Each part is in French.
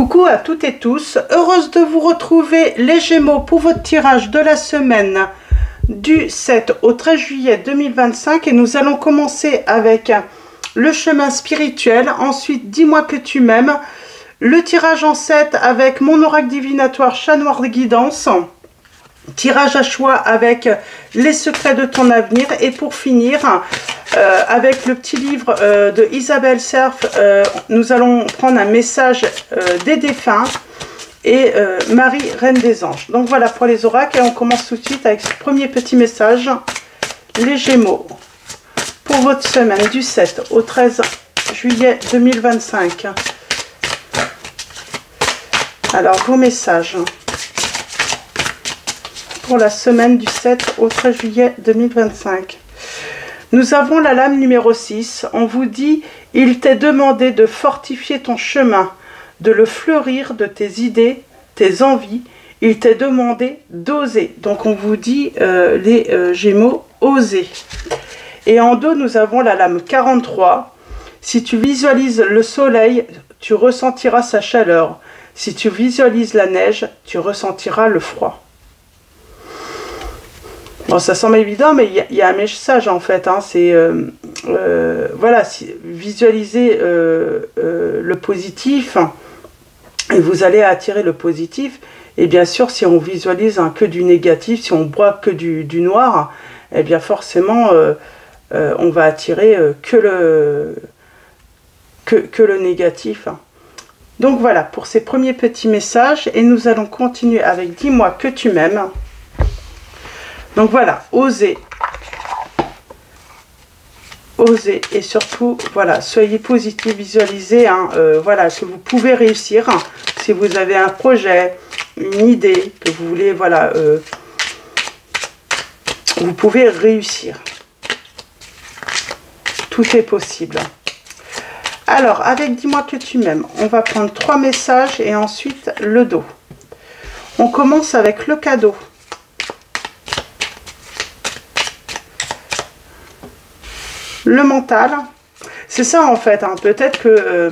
Coucou à toutes et tous, heureuse de vous retrouver les Gémeaux pour votre tirage de la semaine du 7 au 13 juillet 2025 et nous allons commencer avec le chemin spirituel, ensuite dis-moi que tu m'aimes, le tirage en 7 avec mon oracle divinatoire chat noir de guidance, tirage à choix avec les secrets de ton avenir et pour finir avec le petit livre de Isabelle Cerf, nous allons prendre un message des défunts et Marie, Reine des Anges. Donc voilà pour les oracles et on commence tout de suite avec ce premier petit message. Les Gémeaux, pour votre semaine du 7 au 13 juillet 2025. Alors vos messages pour la semaine du 7 au 13 juillet 2025. Nous avons la lame numéro 6. On vous dit, il t'est demandé de fortifier ton chemin, de le fleurir de tes idées, tes envies. Il t'est demandé d'oser. Donc on vous dit, les Gémeaux, oser. Et en dos, nous avons la lame 43. Si tu visualises le soleil, tu ressentiras sa chaleur. Si tu visualises la neige, tu ressentiras le froid. Bon, ça semble évident, mais il y a un message en fait. Hein, c'est voilà, visualiser le positif et vous allez attirer le positif. Et bien sûr, si on visualise que du négatif, si on boit que du noir, eh bien forcément, on va attirer que le négatif. Donc voilà pour ces premiers petits messages et nous allons continuer avec dis-moi que tu m'aimes. Donc voilà, osez. Osez et surtout, voilà, soyez positif, visualisez, voilà, que vous pouvez réussir. Si vous avez un projet, une idée, que vous voulez, voilà, vous pouvez réussir. Tout est possible. Alors, avec dis-moi que tu m'aimes, on va prendre 3 messages et ensuite le dos. On commence avec le cadeau. Le mental, c'est ça en fait, hein. Peut-être que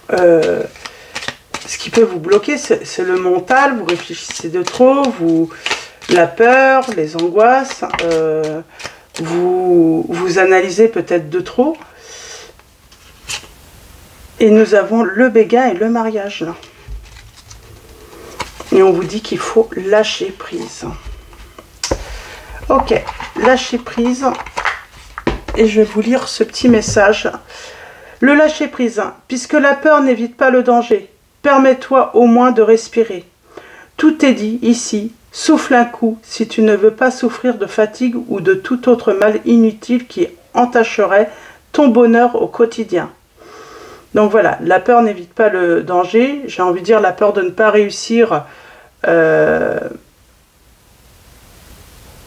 ce qui peut vous bloquer, c'est le mental, vous réfléchissez de trop, la peur, les angoisses, vous analysez peut-être de trop. Et nous avons le béguin et le mariage là. Et on vous dit qu'il faut lâcher prise. Ok, lâcher prise. Et je vais vous lire ce petit message. Le lâcher prise, puisque la peur n'évite pas le danger. Permets-toi au moins de respirer. Tout est dit ici. Souffle un coup si tu ne veux pas souffrir de fatigue ou de tout autre mal inutile qui entacherait ton bonheur au quotidien. Donc voilà, la peur n'évite pas le danger. J'ai envie de dire la peur de ne pas réussir.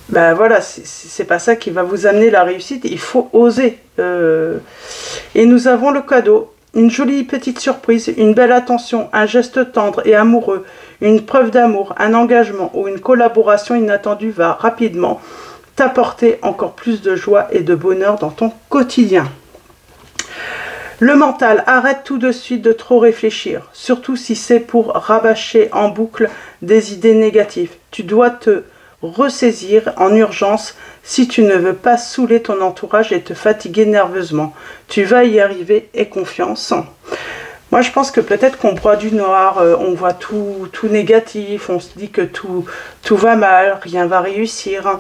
Ben voilà, c'est pas ça qui va vous amener la réussite, il faut oser. Et nous avons le cadeau, une jolie petite surprise, une belle attention, un geste tendre et amoureux, une preuve d'amour, un engagement ou une collaboration inattendue va rapidement t'apporter encore plus de joie et de bonheur dans ton quotidien. Le mental, arrête tout de suite de trop réfléchir, surtout si c'est pour rabâcher en boucle des idées négatives. Tu dois te ressaisir en urgence si tu ne veux pas saouler ton entourage et te fatiguer nerveusement. Tu vas y arriver, aie confiance. Moi je pense que peut-être qu'on broie du noir, on voit tout négatif, on se dit que tout va mal, rien va réussir.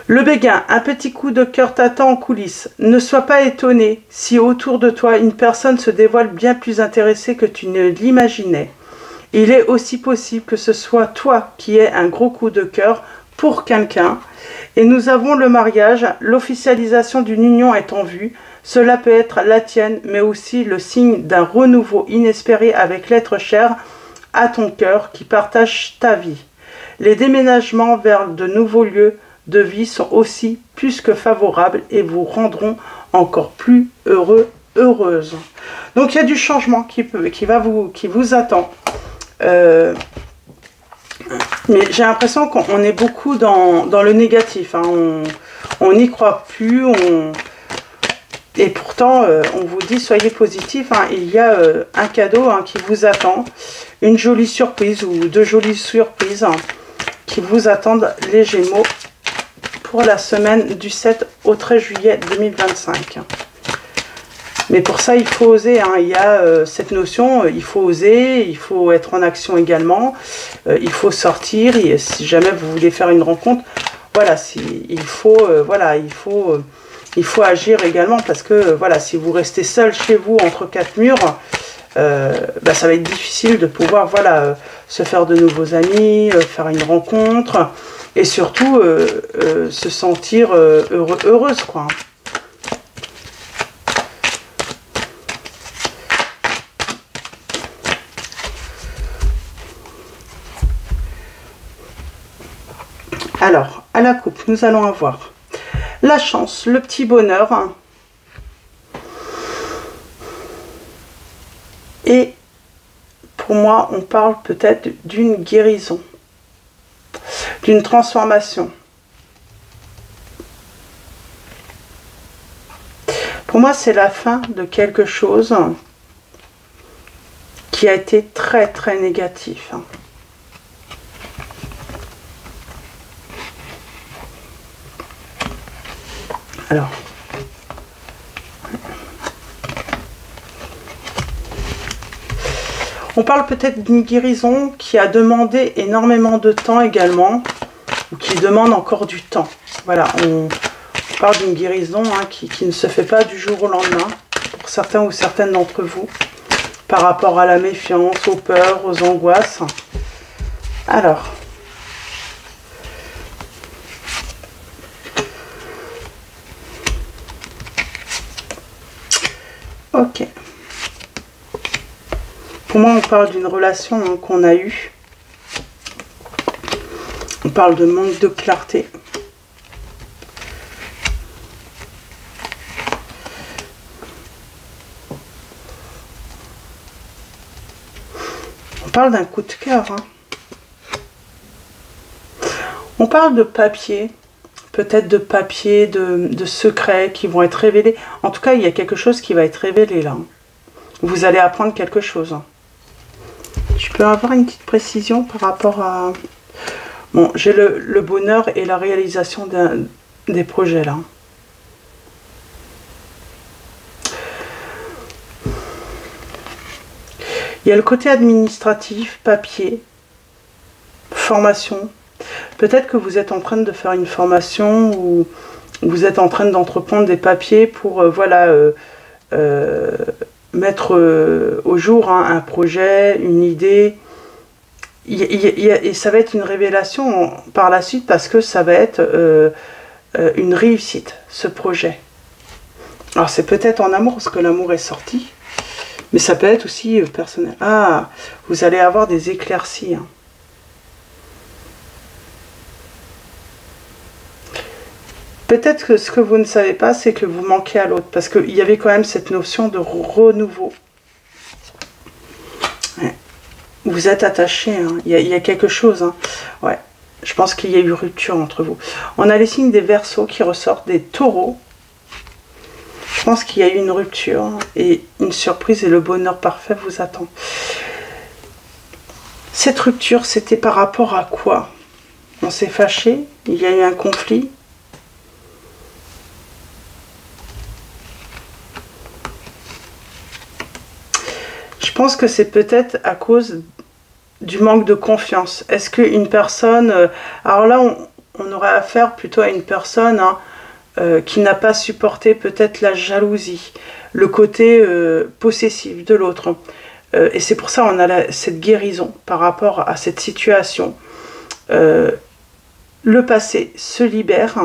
Le béguin, un petit coup de cœur t'attend en coulisses. Ne sois pas étonné si autour de toi une personne se dévoile bien plus intéressée que tu ne l'imaginais. Il est aussi possible que ce soit toi qui aies un gros coup de cœur pour quelqu'un. Et nous avons le mariage, l'officialisation d'une union est en vue. Cela peut être la tienne, mais aussi le signe d'un renouveau inespéré avec l'être cher à ton cœur qui partage ta vie. Les déménagements vers de nouveaux lieux de vie sont aussi plus que favorables et vous rendront encore plus heureux, heureuse. Donc il y a du changement qui vous attend. Mais j'ai l'impression qu'on est beaucoup dans le négatif, hein. On n'y croit plus, Et pourtant, on vous dit, soyez positif, hein, il y a un cadeau hein, qui vous attend, une jolie surprise ou deux jolies surprises hein, qui vous attendent, les Gémeaux, pour la semaine du 7 au 13 juillet 2025. Mais pour ça, il faut oser, hein, il y a cette notion, il faut oser, il faut être en action également, il faut sortir, et si jamais vous voulez faire une rencontre, voilà, il faut agir également parce que voilà, si vous restez seul chez vous entre quatre murs, bah, ça va être difficile de pouvoir voilà, se faire de nouveaux amis, faire une rencontre et surtout se sentir heureuse quoi. Alors, à la coupe, nous allons avoir la chance, le petit bonheur. Et pour moi, on parle peut-être d'une guérison, d'une transformation. Pour moi, c'est la fin de quelque chose qui a été très, très négatif. Alors, on parle peut-être d'une guérison qui a demandé énormément de temps également, ou qui demande encore du temps. Voilà, on parle d'une guérison hein, qui ne se fait pas du jour au lendemain, pour certains ou certaines d'entre vous, par rapport à la méfiance, aux peurs, aux angoisses. Alors, ok. Pour moi, on parle d'une relation hein, qu'on a eue. On parle de manque de clarté. On parle d'un coup de cœur. Hein. On parle de papier. Peut-être de papier, de secrets qui vont être révélés. En tout cas, il y a quelque chose qui va être révélé là. Vous allez apprendre quelque chose. Je peux avoir une petite précision par rapport à... Bon, j'ai le bonheur et la réalisation des projets là. Il y a le côté administratif, papier, formation. Peut-être que vous êtes en train de faire une formation ou vous êtes en train d'entreprendre des papiers pour voilà, mettre au jour hein, un projet, une idée. Et ça va être une révélation par la suite parce que ça va être une réussite, ce projet. Alors c'est peut-être en amour parce que l'amour est sorti, mais ça peut être aussi personnel. Ah, vous allez avoir des éclaircies. Hein. Peut-être que ce que vous ne savez pas, c'est que vous manquez à l'autre. Parce qu'il y avait quand même cette notion de renouveau. Ouais. Vous êtes attachés. Hein. Il y a quelque chose. Hein. Ouais. Je pense qu'il y a eu rupture entre vous. On a les signes des Verseaux qui ressortent, des Taureaux. Je pense qu'il y a eu une rupture. Et une surprise et le bonheur parfait vous attend. Cette rupture, c'était par rapport à quoi? On s'est fâché. Il y a eu un conflit. Je pense que c'est peut-être à cause du manque de confiance. Est-ce qu'une personne... alors là, on aurait affaire plutôt à une personne hein, qui n'a pas supporté peut-être la jalousie, le côté possessif de l'autre. Et c'est pour ça qu'on a cette guérison par rapport à cette situation. Le passé se libère.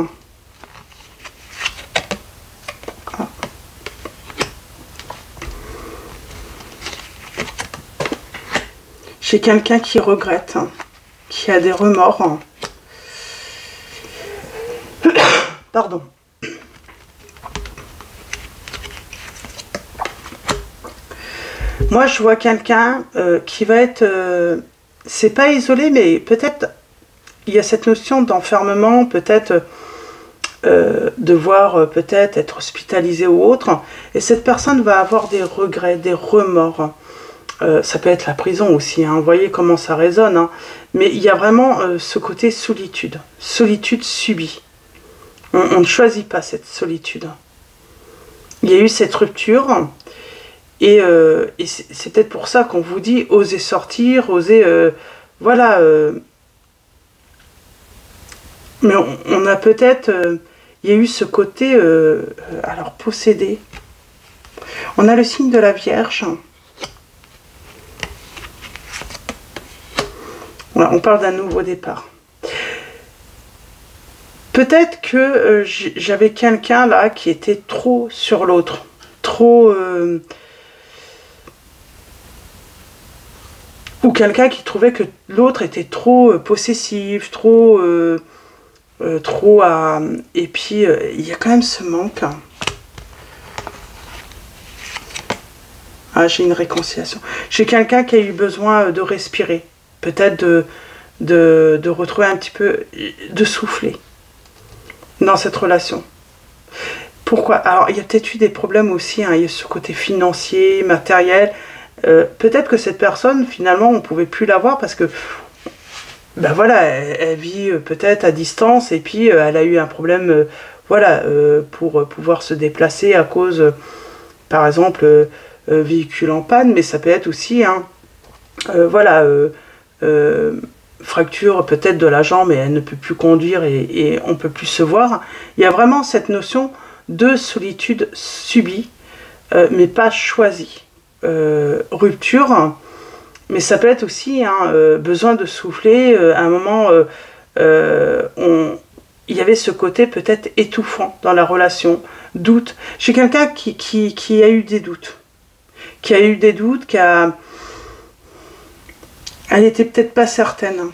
J'ai quelqu'un qui regrette, hein, qui a des remords. Hein. Pardon. Moi, je vois quelqu'un qui va être... c'est pas isolé, mais peut-être il y a cette notion d'enfermement, peut-être devoir peut-être être hospitalisé ou autre, et cette personne va avoir des regrets, des remords. Ça peut être la prison aussi, hein, vous voyez comment ça résonne, hein. Mais il y a vraiment ce côté solitude subie. On ne choisit pas cette solitude. Il y a eu cette rupture, et c'est peut-être pour ça qu'on vous dit, osez sortir, osez, voilà. Mais on a peut-être... il y a eu ce côté, alors possédé. On a le signe de la Vierge. Voilà, on parle d'un nouveau départ. Peut-être que j'avais quelqu'un là qui était trop sur l'autre. Trop... ou quelqu'un qui trouvait que l'autre était trop possessif, trop... trop à... Et puis, il y a quand même ce manque. Ah, j'ai une réconciliation. J'ai quelqu'un qui a eu besoin de respirer. Peut-être de retrouver un petit peu... de souffler dans cette relation. Pourquoi? Alors, il y a peut-être eu des problèmes aussi. Hein, il y a ce côté financier, matériel. Peut-être que cette personne, finalement, on ne pouvait plus la voir parce que ben voilà, elle vit peut-être à distance et puis elle a eu un problème voilà, pour pouvoir se déplacer à cause, par exemple, véhicule en panne, mais ça peut être aussi, hein, voilà, fracture peut-être de la jambe et elle ne peut plus conduire et on ne peut plus se voir. Il y a vraiment cette notion de solitude subie, mais pas choisie. Rupture. Mais ça peut être aussi hein, besoin de souffler. À un moment, il y avait ce côté peut-être étouffant dans la relation. Doute. J'ai quelqu'un qui a eu des doutes. Qui a eu des doutes, elle n'était peut-être pas certaine.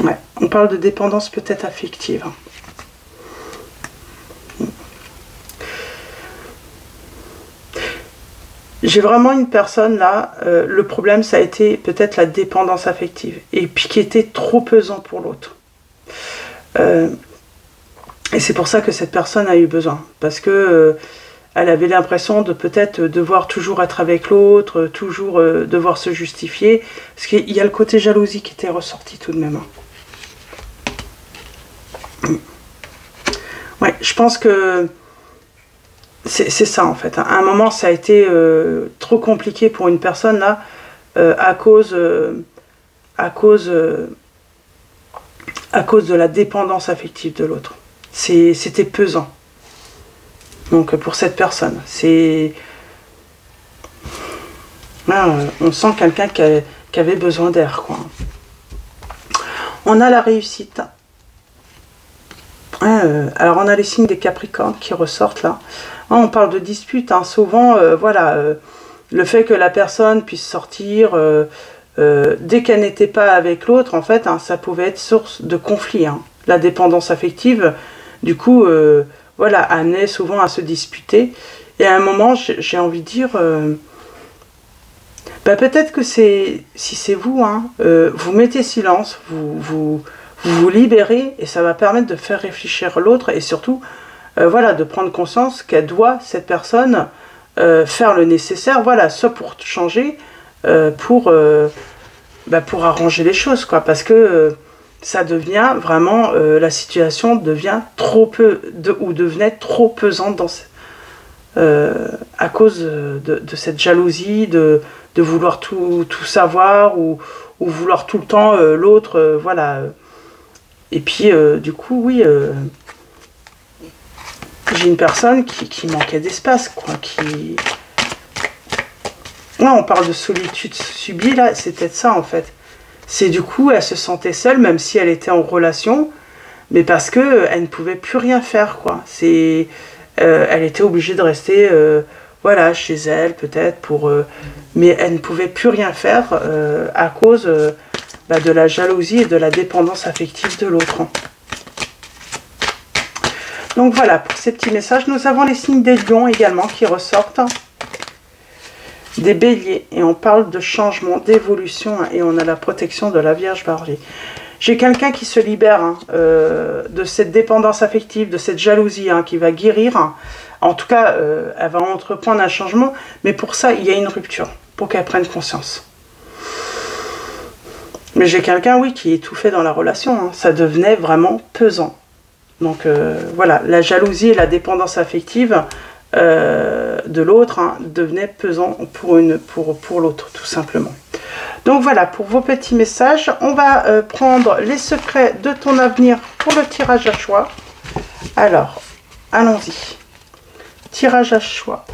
Ouais, on parle de dépendance peut-être affective. J'ai vraiment une personne là, le problème ça a été peut-être la dépendance affective, et puis qui était trop pesant pour l'autre. Et c'est pour ça que cette personne a eu besoin, parce que elle avait l'impression de peut-être devoir toujours être avec l'autre, toujours devoir se justifier, parce qu'il y a le côté jalousie qui était ressorti tout de même. Ouais, je pense que c'est ça en fait. À un moment, ça a été trop compliqué pour une personne là, à cause de la dépendance affective de l'autre. C'était pesant. Donc pour cette personne, c'est... on sent quelqu'un qui avait besoin d'air, quoi. On a la réussite. Alors on a les signes des Capricornes qui ressortent là. On parle de dispute, hein. Souvent, voilà, le fait que la personne puisse sortir dès qu'elle n'était pas avec l'autre, en fait, hein, ça pouvait être source de conflit. Hein. La dépendance affective, du coup, voilà, amenait souvent à se disputer. Et à un moment, j'ai envie de dire, bah, peut-être que si c'est vous, hein, vous mettez silence, vous libérez, et ça va permettre de faire réfléchir l'autre, et surtout, voilà, de prendre conscience qu'elle doit, cette personne, faire le nécessaire, voilà, soit pour changer, pour arranger les choses, quoi, parce que ça devient vraiment, la situation devient devenait trop pesante à cause de cette jalousie, de vouloir tout savoir, ou vouloir tout le temps l'autre, voilà. Et puis, du coup, oui, j'ai une personne qui manquait d'espace, quoi, Là, on parle de solitude subie, là, c'est peut-être ça, en fait. C'est du coup, elle se sentait seule, même si elle était en relation, mais parce que elle ne pouvait plus rien faire, quoi. Elle était obligée de rester, voilà, chez elle, peut-être, mais elle ne pouvait plus rien faire à cause de la jalousie et de la dépendance affective de l'autre. Donc voilà, pour ces petits messages, nous avons les signes des lions également qui ressortent. des béliers. Et on parle de changement, d'évolution. Et on a la protection de la Vierge Mariée. J'ai quelqu'un qui se libère de cette dépendance affective, de cette jalousie qui va guérir. En tout cas, elle va entreprendre un changement. Mais pour ça, il y a une rupture. Pour qu'elle prenne conscience. Mais j'ai quelqu'un, oui, qui étouffait dans la relation. Ça devenait vraiment pesant. Donc voilà, la jalousie et la dépendance affective de l'autre devenait pesant pour l'autre, tout simplement. Donc voilà, pour vos petits messages, on va prendre les secrets de ton avenir pour le tirage à choix. Alors, allons-y. Tirage à choix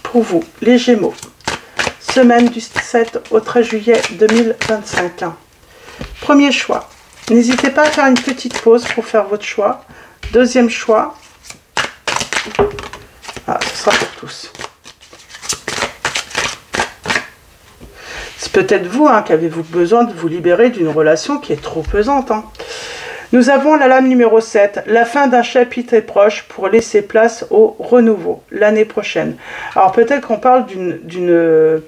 pour vous, les Gémeaux. Semaine du 7 au 13 juillet 2025. Premier choix. N'hésitez pas à faire une petite pause pour faire votre choix. Deuxième choix. Ah, ce sera pour tous. C'est peut-être vous qui avez-vous besoin de vous libérer d'une relation qui est trop pesante. Nous avons la lame numéro 7. La fin d'un chapitre est proche pour laisser place au renouveau l'année prochaine. Alors peut-être qu'on parle d'une...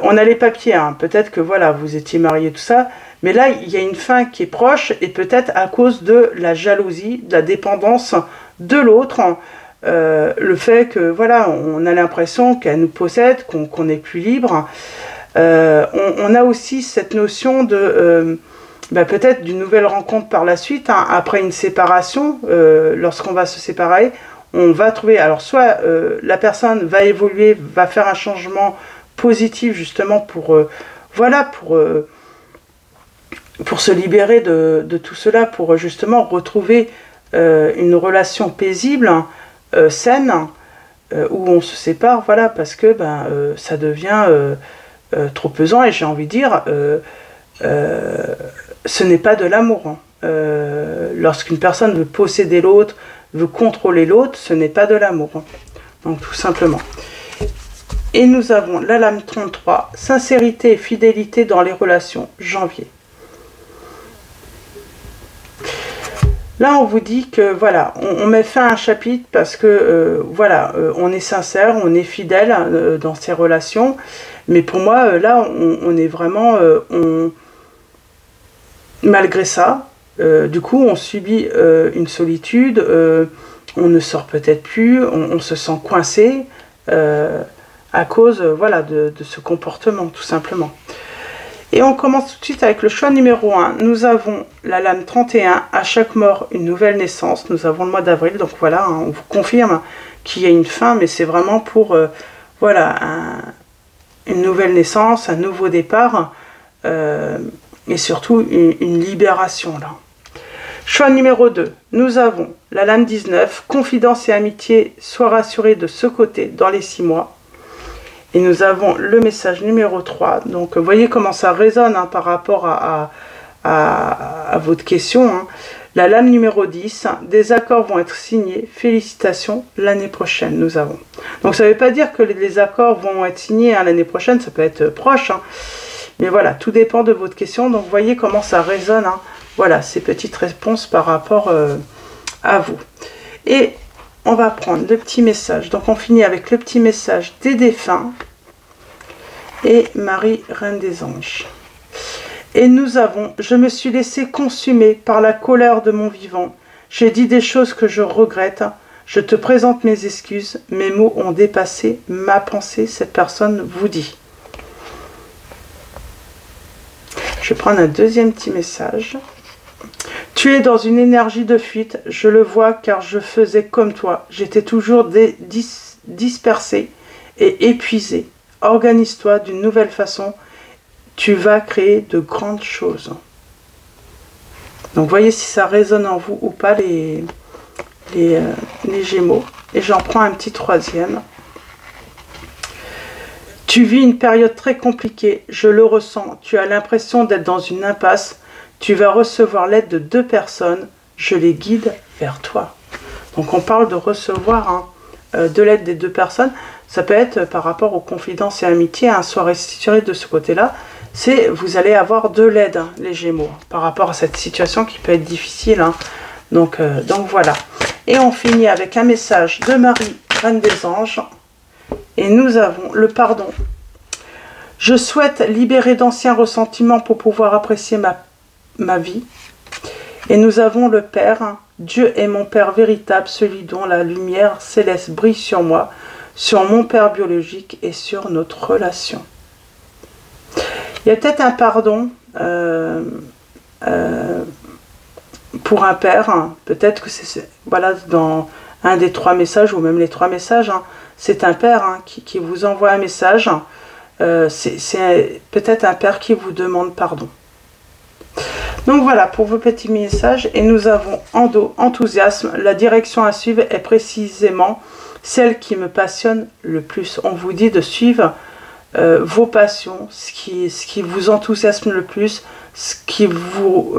on a les papiers. Peut-être que voilà, vous étiez mariés, tout ça. Mais là, il y a une fin qui est proche et peut-être à cause de la jalousie, de la dépendance de l'autre. Le fait que, voilà, on a l'impression qu'elle nous possède, qu'on n'est plus libre. On a aussi cette notion de peut-être d'une nouvelle rencontre par la suite, après une séparation. Lorsqu'on va se séparer, on va trouver, alors soit la personne va évoluer, va faire un changement positif justement pour se libérer de tout cela, pour justement retrouver une relation paisible, saine, où on se sépare, voilà, parce que ça devient trop pesant. Et j'ai envie de dire, ce n'est pas de l'amour. Lorsqu'une personne veut posséder l'autre, veut contrôler l'autre, ce n'est pas de l'amour. Donc tout simplement. Et nous avons la lame 33, sincérité et fidélité dans les relations, janvier. Là, on vous dit que voilà, on met fin à un chapitre parce que voilà, on est sincère, on est fidèle dans ces relations. Mais pour moi, là, on est vraiment, malgré ça, du coup, on subit une solitude, on ne sort peut-être plus, on se sent coincé à cause, voilà, de ce comportement, tout simplement. Et on commence tout de suite avec le choix numéro 1. Nous avons la lame 31, à chaque mort, une nouvelle naissance. Nous avons le mois d'avril, donc voilà, on vous confirme qu'il y a une fin, mais c'est vraiment pour, voilà, une nouvelle naissance, un nouveau départ, et surtout une libération, là. Choix numéro 2, nous avons la lame 19, confidence et amitié, sois rassuré de ce côté dans les 6 mois. Et nous avons le message numéro 3. Donc, vous voyez comment ça résonne par rapport à votre question. La lame numéro 10. Des accords vont être signés. Félicitations, l'année prochaine, nous avons. Donc, ça ne veut pas dire que les accords vont être signés l'année prochaine. Ça peut être proche. Mais voilà, tout dépend de votre question. Donc, vous voyez comment ça résonne. Voilà, ces petites réponses par rapport à vous. Et on va prendre le petit message. Donc, on finit avec le petit message des défunts et Marie, Reine des Anges. Et nous avons, je me suis laissé consumer par la colère de mon vivant. J'ai dit des choses que je regrette. Je te présente mes excuses. Mes mots ont dépassé ma pensée. Cette personne vous dit. Je vais prendre un deuxième petit message. Tu es dans une énergie de fuite, je le vois car je faisais comme toi. J'étais toujours dispersé et épuisé. Organise-toi d'une nouvelle façon. Tu vas créer de grandes choses. Donc voyez si ça résonne en vous ou pas les Gémeaux. Et j'en prends un petit troisième. Tu vis une période très compliquée, je le ressens. Tu as l'impression d'être dans une impasse. Tu vas recevoir l'aide de 2 personnes. Je les guide vers toi. Donc on parle de recevoir de l'aide des 2 personnes. Ça peut être par rapport aux confidences et amitiés. Soit restitué de ce côté-là. C'est vous allez avoir de l'aide, les Gémeaux, par rapport à cette situation qui peut être difficile. Donc voilà. Et on finit avec un message de Marie, Reine des Anges. Et nous avons le pardon. Je souhaite libérer d'anciens ressentiments pour pouvoir apprécier ma vie. Et nous avons le Père. Dieu est mon Père véritable, celui dont la lumière céleste brille sur moi, sur mon Père biologique et sur notre relation. Il y a peut-être un pardon pour un père. Hein. Peut-être que c'est voilà, dans un des 3 messages, ou même les 3 messages, hein, c'est un père hein, qui vous envoie un message. C'est peut-être un père qui vous demande pardon. Donc voilà pour vos petits messages. Et nous avons enthousiasme. La direction à suivre est précisément celle qui me passionne le plus. On vous dit de suivre vos passions, ce qui vous enthousiasme le plus, ce qui vous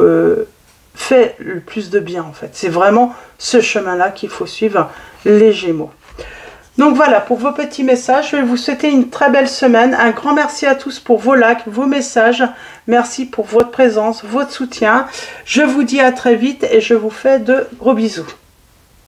fait le plus de bien en fait. C'est vraiment ce chemin-là qu'il faut suivre, les Gémeaux. Donc voilà pour vos petits messages. Je vais vous souhaiter une très belle semaine. Un grand merci à tous pour vos likes, vos messages. Merci pour votre présence, votre soutien. Je vous dis à très vite et je vous fais de gros bisous.